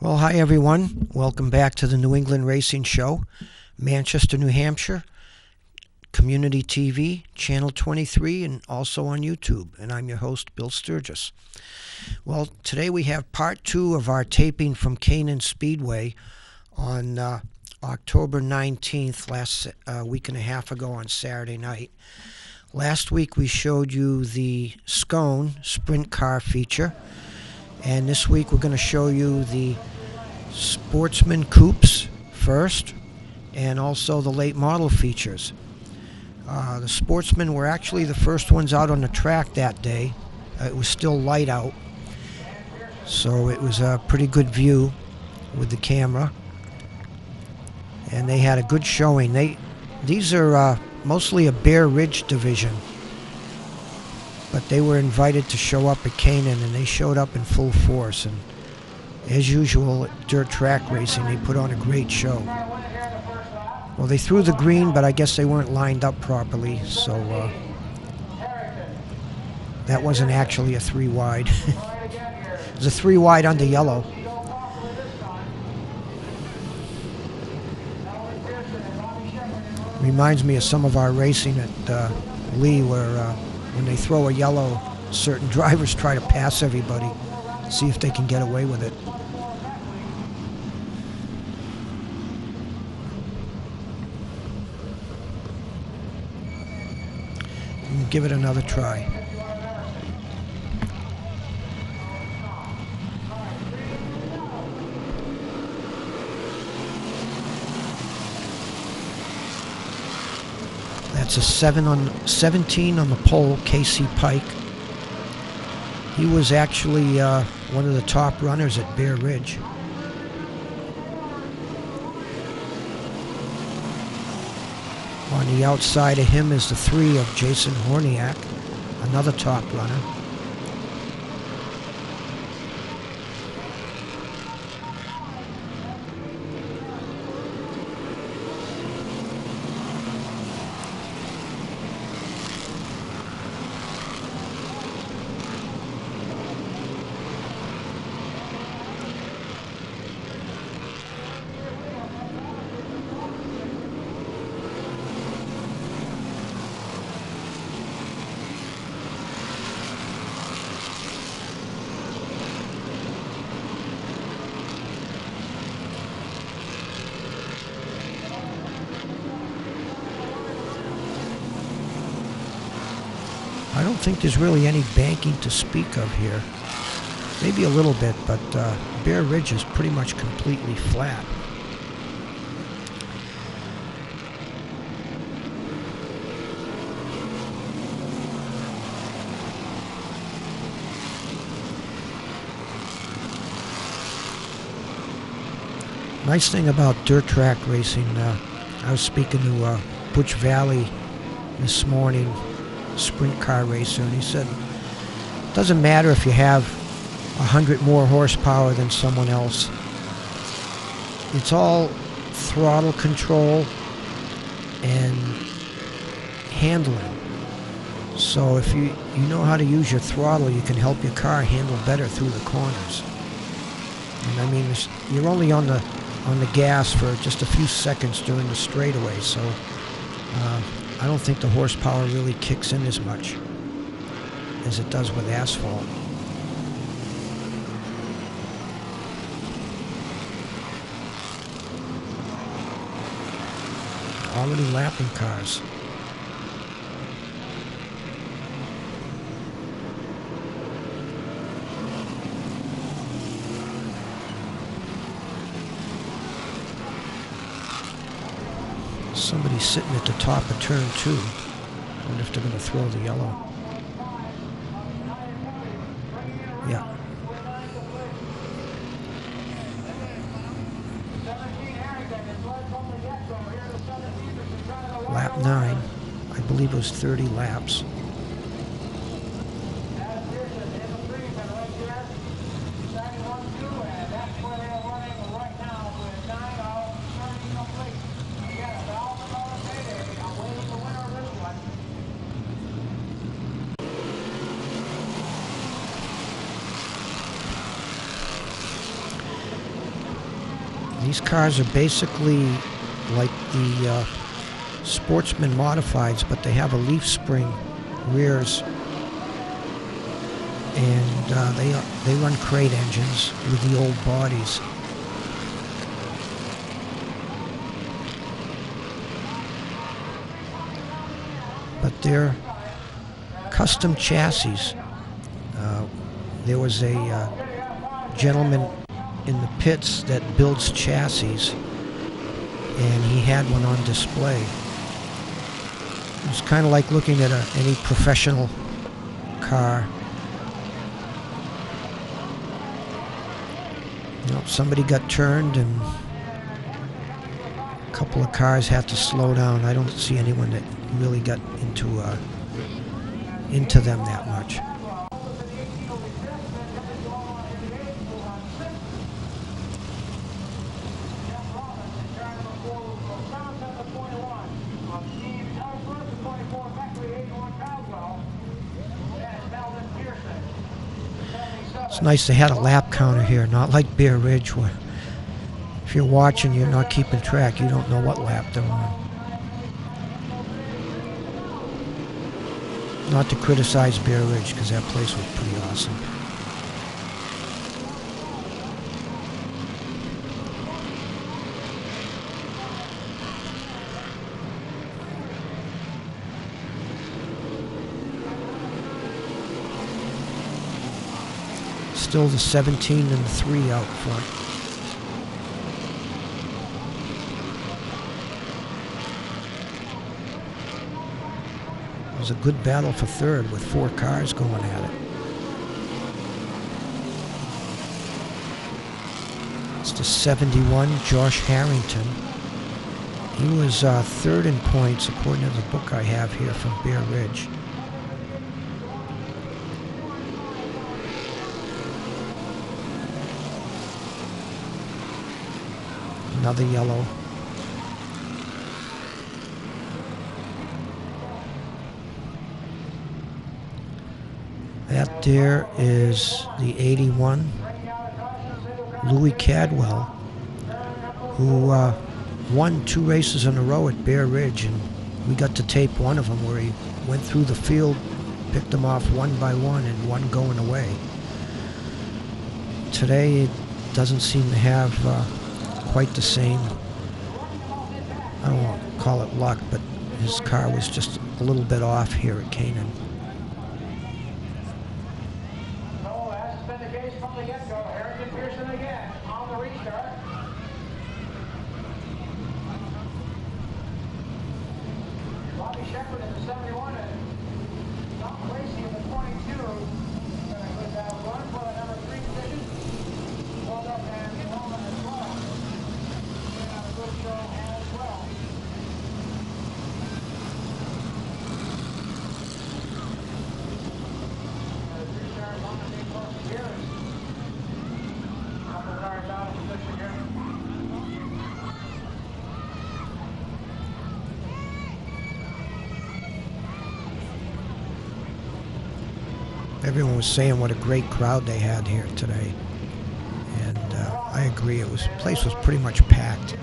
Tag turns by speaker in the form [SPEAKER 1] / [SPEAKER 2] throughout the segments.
[SPEAKER 1] Well, hi everyone. Welcome back to the New England Racing Show, Manchester, New Hampshire, Community TV, Channel 23, and also on YouTube. And I'm your host, Bill Sturgis. Well, today we have part 2 of our taping from Canaan Speedway on October 19th, last week and a half ago on Saturday night. Last week we showed you the Scone sprint car feature, and this week we're going to show you the Sportsman Coupes first, and also the late model features. The Sportsmen were actually the first ones out on the track that day. It was still light out, so it was a pretty good view with the camera, and they had a good showing. These are mostly a Bear Ridge division, but they were invited to show up at Canaan, and they showed up in full force. And as usual at dirt track racing, they put on a great show. Well, they threw the green, but I guess they weren't lined up properly, so that wasn't actually a 3 wide. It was a 3 wide under yellow. Reminds me of some of our racing at Lee, where when they throw a yellow, certain drivers try to pass everybody, see if they can get away with it. Give it another try. That's a 17 on the pole, Casey Pike. He was actually one of the top runners at Bear Ridge. On the outside of him is the 3 of Jason Horniak, another top runner. I don't think there's really any banking to speak of here. Maybe a little bit, but Bear Ridge is pretty much completely flat. Nice thing about dirt track racing, I was speaking to Butch Valley this morning, sprint car racer, and he said it doesn't matter if you have 100 more horsepower than someone else. It's all throttle control and handling. So if you know how to use your throttle, you can help your car handle better through the corners. And I mean, you're only on the gas for just a few seconds during the straightaway, so I don't think the horsepower really kicks in as much as it does with asphalt. Already lapping cars. Somebody's sitting at the top of turn 2. I wonder if they're going to throw the yellow. Yeah. Lap 9. I believe it was 30 laps. These cars are basically like the Sportsman modifieds, but they have a leaf spring rears, and they run crate engines with the old bodies. But they're custom chassis. There was a gentleman in the pits that builds chassis, and he had one on display. It's kind of like looking at any professional car. You know, somebody got turned and a couple of cars had to slow down. I don't see anyone that really got into them that much. It's nice they had a lap counter here, not like Bear Ridge, where if you're watching, you're not keeping track. You don't know what lap they're on. Not to criticize Bear Ridge, because that place was pretty awesome. Still the 17 and the 3 out front. It was a good battle for third with 4 cars going at it. It's the 71, Josh Harrington. He was third in points according to the book I have here from Bear Ridge. Another yellow. That there is the 81, Louis Cadwell, who won 2 races in a row at Bear Ridge, and we got to tape one of them where he went through the field, picked them off one by one, and one going away. Today it doesn't seem to have quite the same, I don't want to call it luck, but his car was just a little bit off here at Canaan.
[SPEAKER 2] So, as has been the case from the get-go, Harrington Pearson again on the restart. Bobby Shepard in the 71 and Tom Lacey in the 22. And a good run for the number 3 position. Pulled up and Coleman as well. A good show as well. Restart on the big close here. Couple cars out of position here.
[SPEAKER 1] Everyone was saying what a great crowd they had here today, and I agree. The place was pretty much packed.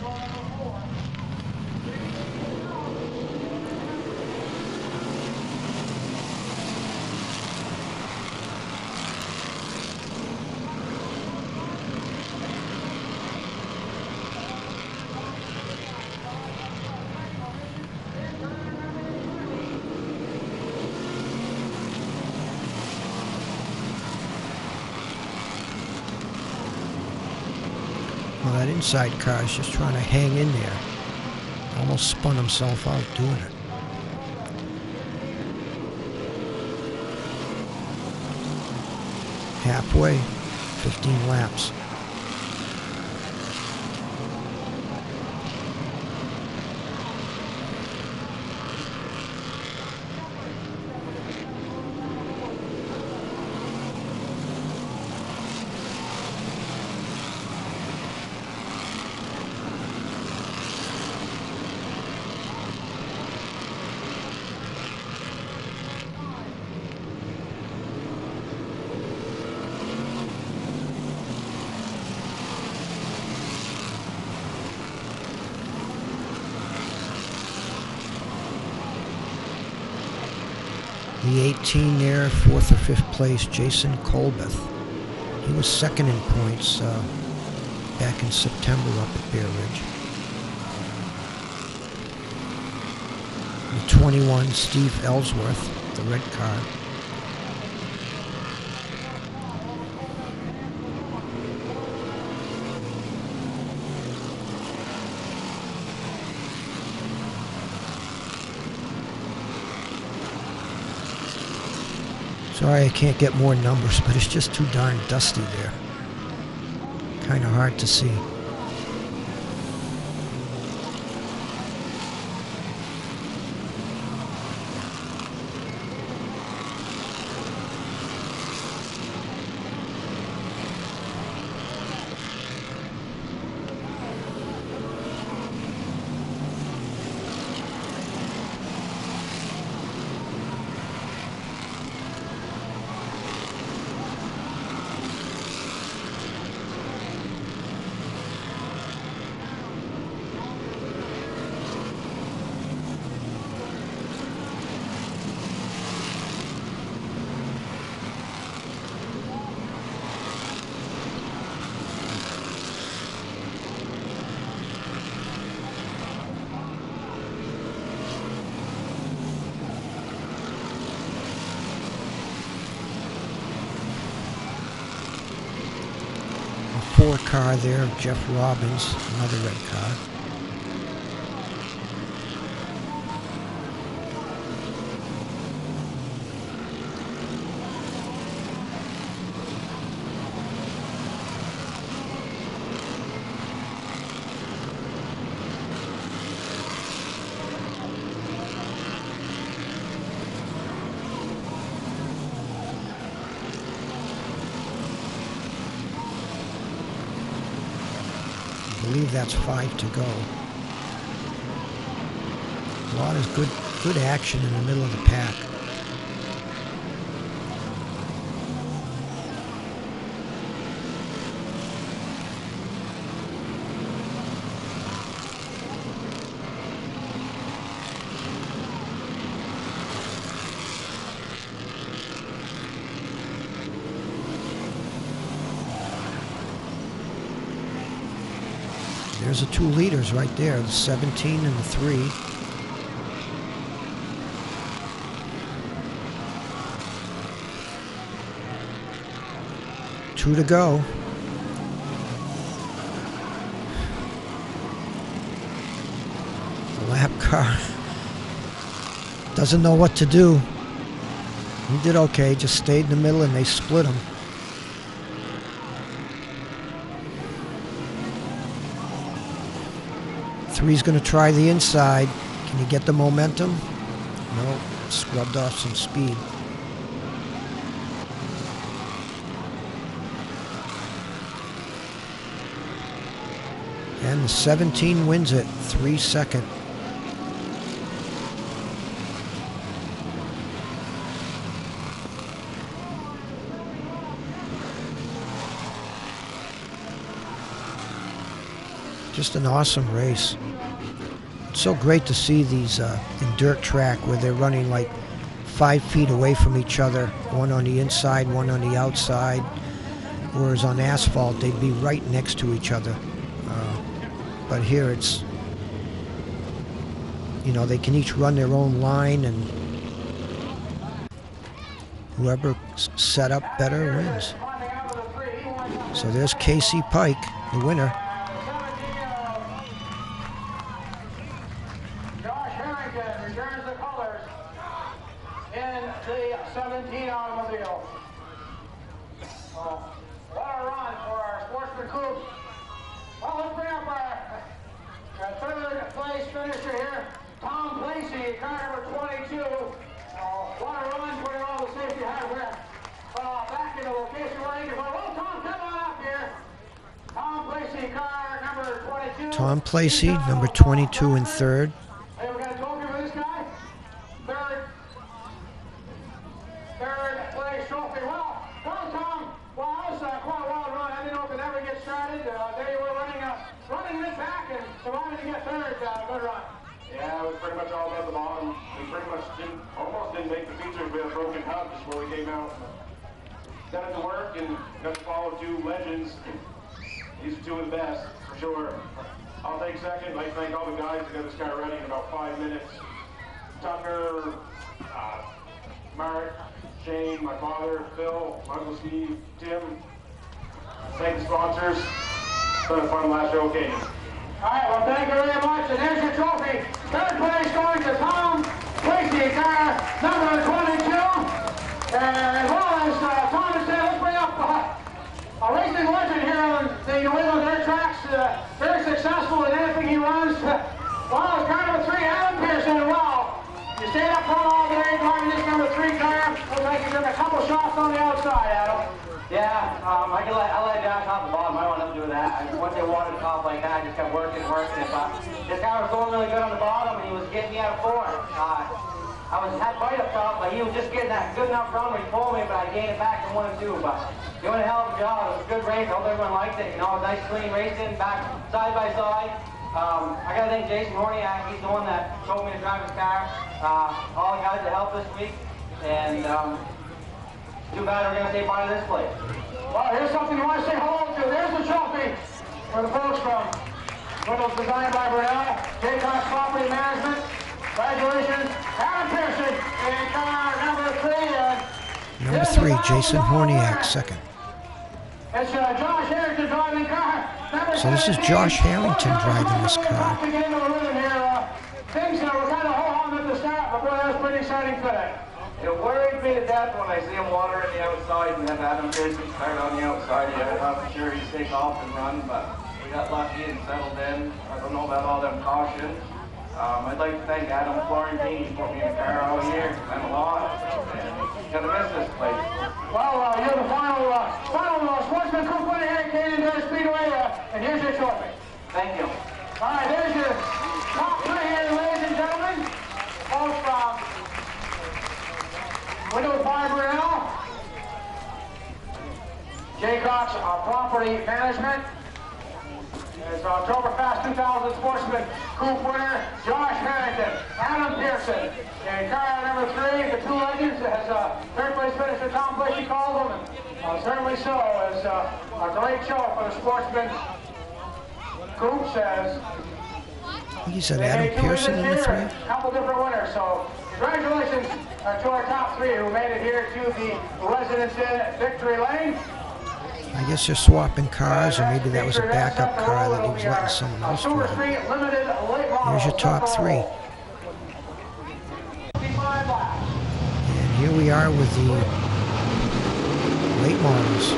[SPEAKER 1] Well, that inside car is just trying to hang in there. Almost spun himself out doing it. Halfway, 15 laps. The 18 there, 4th or 5th place, Jason Colbeth. He was second in points back in September up at Bear Ridge. The 21, Steve Ellsworth, the red car. Sorry I can't get more numbers, but it's just too darn dusty there. Kind of hard to see. Four car there, Jeff Robbins, another red car. I believe that's 5 to go. A lot of good action in the middle of the pack. There's the 2 leaders right there, the 17 and the 3. Two to go. The lap car doesn't know what to do. He did okay, just stayed in the middle and they split him. Three's going to try the inside. Can he get the momentum? No, scrubbed off some speed. And the 17 wins it, 3 second. Just an awesome race. It's so great to see these in dirt track where they're running like 5 feet away from each other, one on the inside, one on the outside, whereas on asphalt they'd be right next to each other. But here it's, you know, they can each run their own line and whoever set up better wins. So there's Casey Pike, the winner.
[SPEAKER 2] Returns the colors in the 17 automobile. What a run for our Sportsman Coupe. Well, let's bring up our third place finisher here, Tom Placey, car number 22. What a run, putting all the safety hardware back in the location where he can go. Well, Tom, come on up here. Tom Placey, car number 22.
[SPEAKER 1] Tom Placey, number 22 in third.
[SPEAKER 2] Hey, we got a trophy for this guy? Third place trophy. Well, Tom, well, that was quite a wild run. I didn't know if it ever get started. There you were running this back and surviving to get third. Good run.
[SPEAKER 3] Yeah, it was pretty much all about the bottom. We pretty much almost often make the features with a broken hub before we came out. Got it to work and got to follow two legends. These are two of the best, for sure. I'll take second. I'd like to thank all the guys that got this car ready in about 5 minutes. Tucker, Mark, Shane, my father, Phil, Uncle Steve, Tim. Thank the sponsors. It's been a fun last show, Canaan.
[SPEAKER 2] All right, well, thank you very much. And there's your trophy. Third place going to Tom Tracy, car number 22. And as well as Tom has said, let's bring up a racing legend here on the New England dirt tracks. Very successful in anything he runs. Well, it's car number 3, Adam Pearson. Wow. You stayed up front all day driving this number 3 car. Looks like you took a couple shots on the outside, Adam.
[SPEAKER 4] Yeah, I let Josh off the bottom. I don't want to do that. Once they wanted to top like that, I just kept working. This guy was going really good on the bottom, and he was getting me out of 4. I had fight up top, but he was just getting that good enough run where he pulled me, but I gained it back to 1 and 2. But doing a hell of a job. It was a good race. I hope everyone liked it. You know, a nice clean racing, back side by side. I gotta thank Jason Horniak. He's the one that told me to drive his car. All the guys that helped this week, and too bad we're going to say bye to this place.
[SPEAKER 2] Well, here's something you want to say hello to. There's the trophy for the folks from Whittles Designed by Brunel, Jaycox Property Management. Congratulations, Adam Pearson in car number 3.
[SPEAKER 1] Number 3, Jason Horniak, second.
[SPEAKER 2] It's Josh Harrington driving car number 17.
[SPEAKER 1] So this is Josh Harrington driving this car.
[SPEAKER 2] Things were kind of ho-hum at the start, but boy, that was pretty exciting today.
[SPEAKER 4] It worried me to death when I see him watering the outside and then Adam Pearson started on the outside. Yeah, I'm sure he'd take off and run, but we got lucky and settled in. I don't know about all them cautions. I'd like to thank Adam Florentine. He put me in the car all year. Meant a lot. And gonna miss this place.
[SPEAKER 2] Well, you're the final Sportsman Coupe winner here at Canaan Speedway, and here's your trophy.
[SPEAKER 4] Thank you.
[SPEAKER 2] All right, there's your top 3 here, ladies and gentlemen. Both from Whittles by Brunel, Jaycox Property Management. It's Oktoberfest 2000 Sportsman Coupe winner, Josh Harrington, Adam Pearson, and car number 3, the 2 legends, as third place finisher Tom Blakey calls them, and certainly so, as a great show for the Sportsman Coupe says.
[SPEAKER 1] He said Adam Pearson in the 3.
[SPEAKER 2] A couple different winners, so congratulations to our top 3 who made it here to the Residence Inn Victory Lane.
[SPEAKER 1] I guess they're swapping cars, or maybe that was a backup car that he was letting someone else drive. Here's your top 3. And here we are with the late models.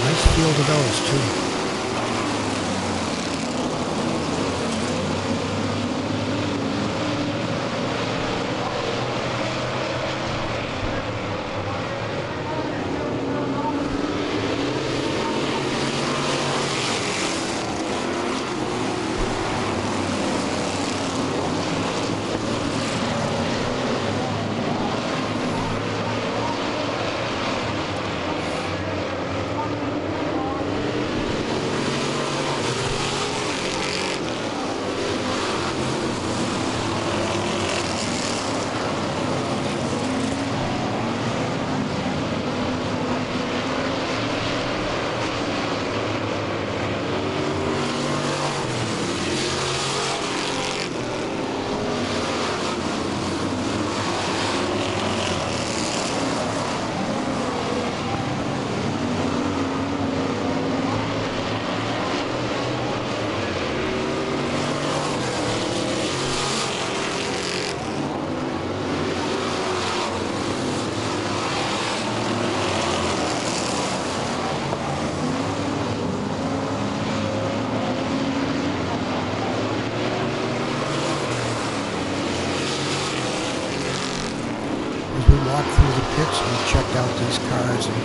[SPEAKER 1] Nice field of those, too. Walked through the pits, we checked out these cars, and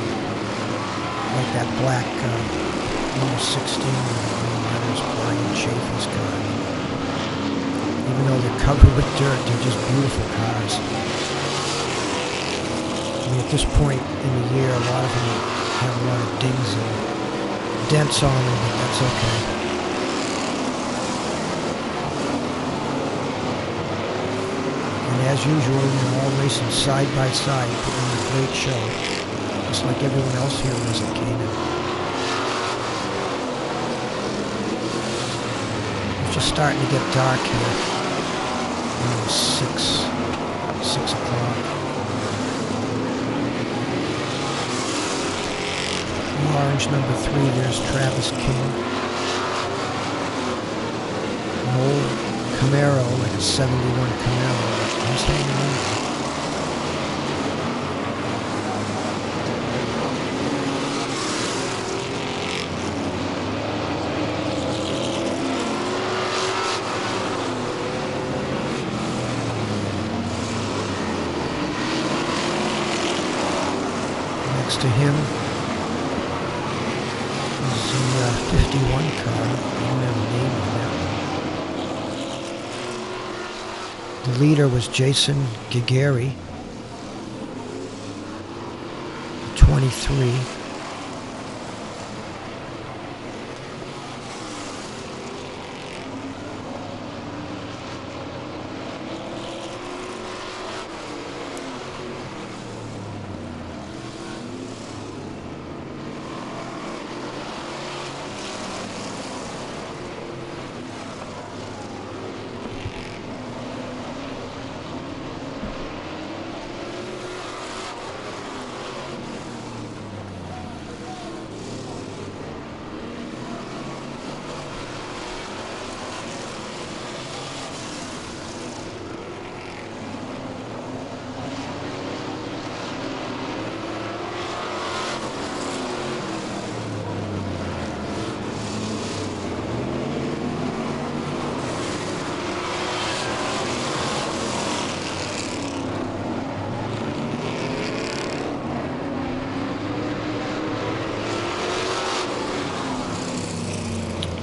[SPEAKER 1] like that black number 16 with the green letters, Brian Chaffee's car. Even though they're covered with dirt, they're just beautiful cars. I mean, at this point in the year, a lot of them have a lot of dings and dents on them, but that's okay. And as usual, they're all racing side by side, putting on a great show, just like everyone else here is at Canaan. It's just starting to get dark here. Around 6 o'clock. Orange number 3, there's Travis King. An old Camaro, like a 71 Camaro. He's hanging on. Next to him is the 51 car. I don't have a name on that one. The leader was Jason Gigeri, 23.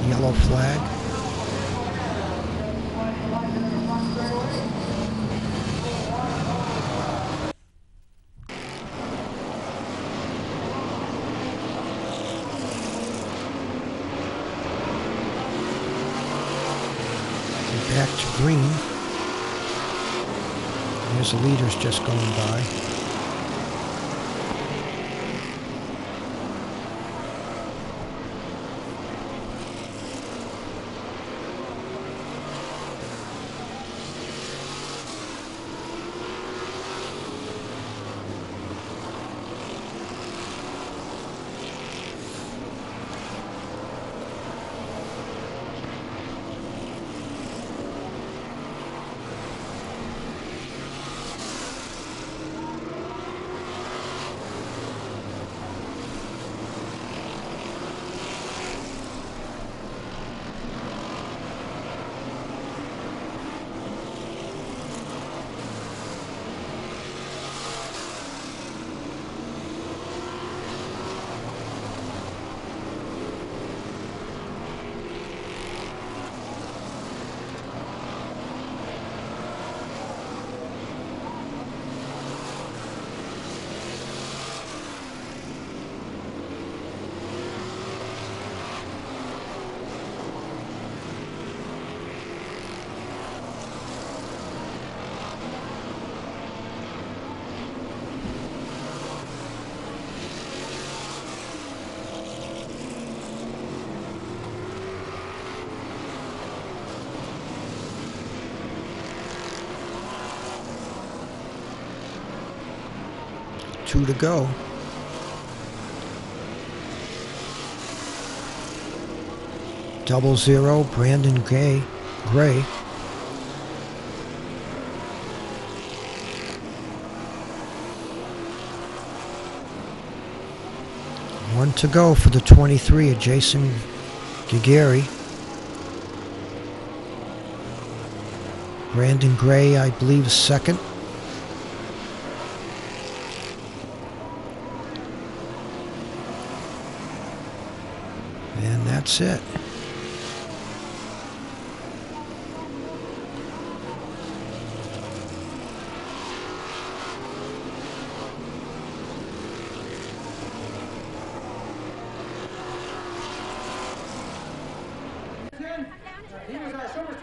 [SPEAKER 1] Yellow flag. We're back to green. There's the leaders just going by. Two to go. Double zero, Brandon Gray. One to go for the 23 of Jason Gigeri. Brandon Gray, I believe, second. And that's it.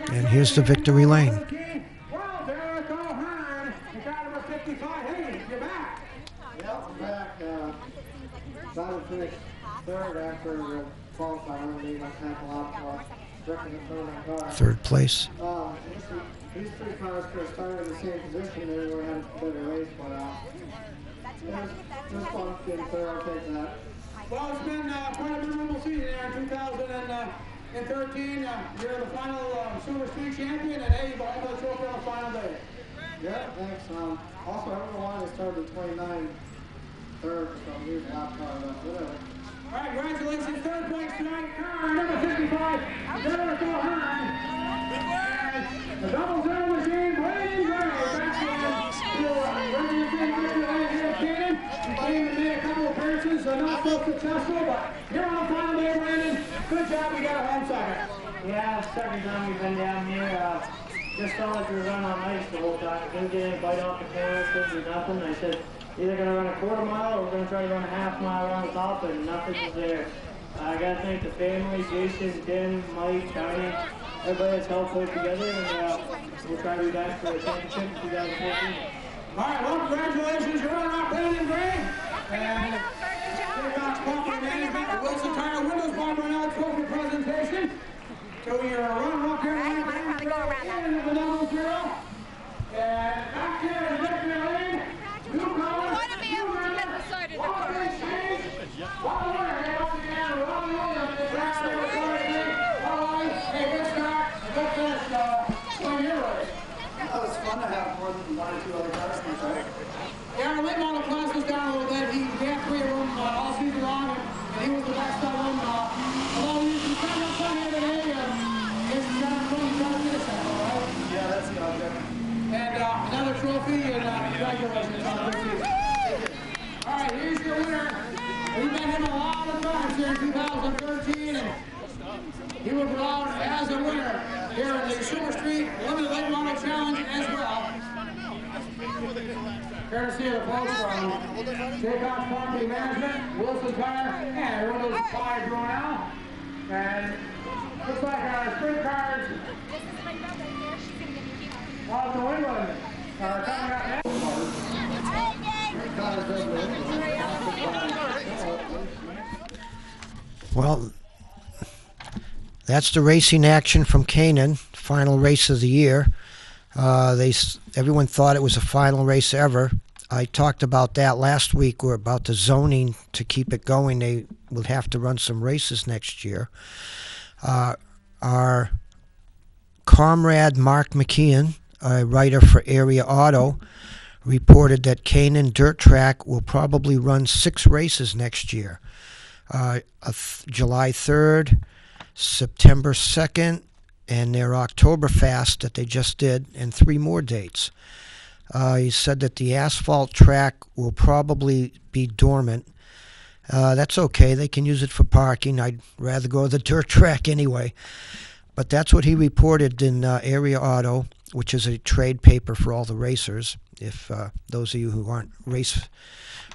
[SPEAKER 1] And here's the victory lane.
[SPEAKER 2] after the qualifying, I made my tackle out, directing the third car.
[SPEAKER 1] Third place.
[SPEAKER 2] These three cars could have started in the same position, they would have had a better race, but it was fun getting third, I'll take that. Well, it's been quite a memorable season there in 2013. You're the final Silver Streak champion, and hey, you got the trophy on the final day. Yeah, thanks. Also, I don't know why they started at 29 third, so I'm using a lap car, but whatever. All right, congratulations, third place tonight, car number 55, Jennifer Hearn. And the double zero machine, Wayne Gray, back to running the thing here at Canaan. He came and made a couple of appearances, not so successful, but here on the final day, Brandon, good job, we got a home second.
[SPEAKER 4] Yeah, second time we've been down here. Just felt like we were running on ice the whole time. Couldn't get any bite off the canvas, couldn't do nothing. I said, either going to run a quarter mile or we're going to try to run a half mile around the top, and nothing was there. I got to thank the family, Jason, Dan, Mike, Tony, everybody that's helped put it together, and we'll try to be back for a championship in 2014.
[SPEAKER 2] All right, well, congratulations, you're running out Brandon Gray. And Jaycox Property Management, the Wilson Tire Windows Bar Brunel Trophy presentation. So you're runner-up here tonight, Brandon Gray, in the double zero. And back here is Rick Lane, newcomer, Walker Exchange, one winner, hey, once again, Ron Williams is down there with Corey. All right, hey, good start, good finish, swing your race.
[SPEAKER 5] That was fun to have more than one or two other cars in the track.
[SPEAKER 2] Yeah, our late model class was down a little bit. He ran 3 of them all season long, and he was the best of them. Although he's kind of fun here today, he's kind of fun to finish that, all right?
[SPEAKER 5] Yeah, that's the object.
[SPEAKER 2] And another trophy, and congratulations on a good season. All right, here's your winner. We met him a lot of times here in 2013, and he will go out as a winner here in the Silver Street Limited Late Model Challenge as well. Courtesy of the folks from Jaycox Property Management, Wilson Tire, and Windows Bar Brunel. And looks like our sprint cars of New England are coming up next.
[SPEAKER 1] Well, that's the racing action from Canaan, final race of the year. Everyone thought it was the final race ever. I talked about that last week. We're about the zoning to keep it going. They will have to run some races next year. Our comrade Mark McKeon, a writer for Area Auto, reported that Canaan Dirt Track will probably run 6 races next year. July 3rd, September 2nd, and their Oktoberfest that they just did, and 3 more dates. He said that the asphalt track will probably be dormant. That's okay. They can use it for parking. I'd rather go to the dirt track anyway. But that's what he reported in Area Auto, which is a trade paper for all the racers. If those of you who aren't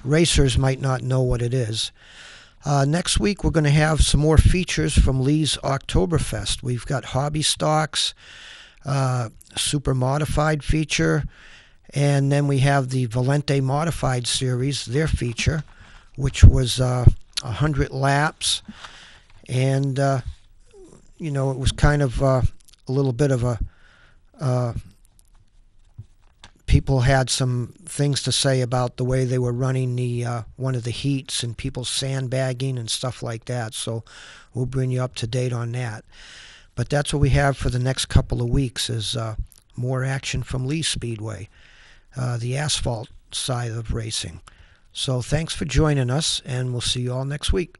[SPEAKER 1] racers might not know what it is. Next week, we're going to have some more features from Lee's Oktoberfest. We've got hobby stocks, super modified feature, and then we have the Valente Modified Series, their feature, which was 100 laps. And, it was kind of a little bit of a... people had some things to say about the way they were running the one of the heats and people sandbagging and stuff like that. So we'll bring you up to date on that. But that's what we have for the next couple of weeks is more action from Lee Speedway, the asphalt side of racing. So thanks for joining us, and we'll see you all next week.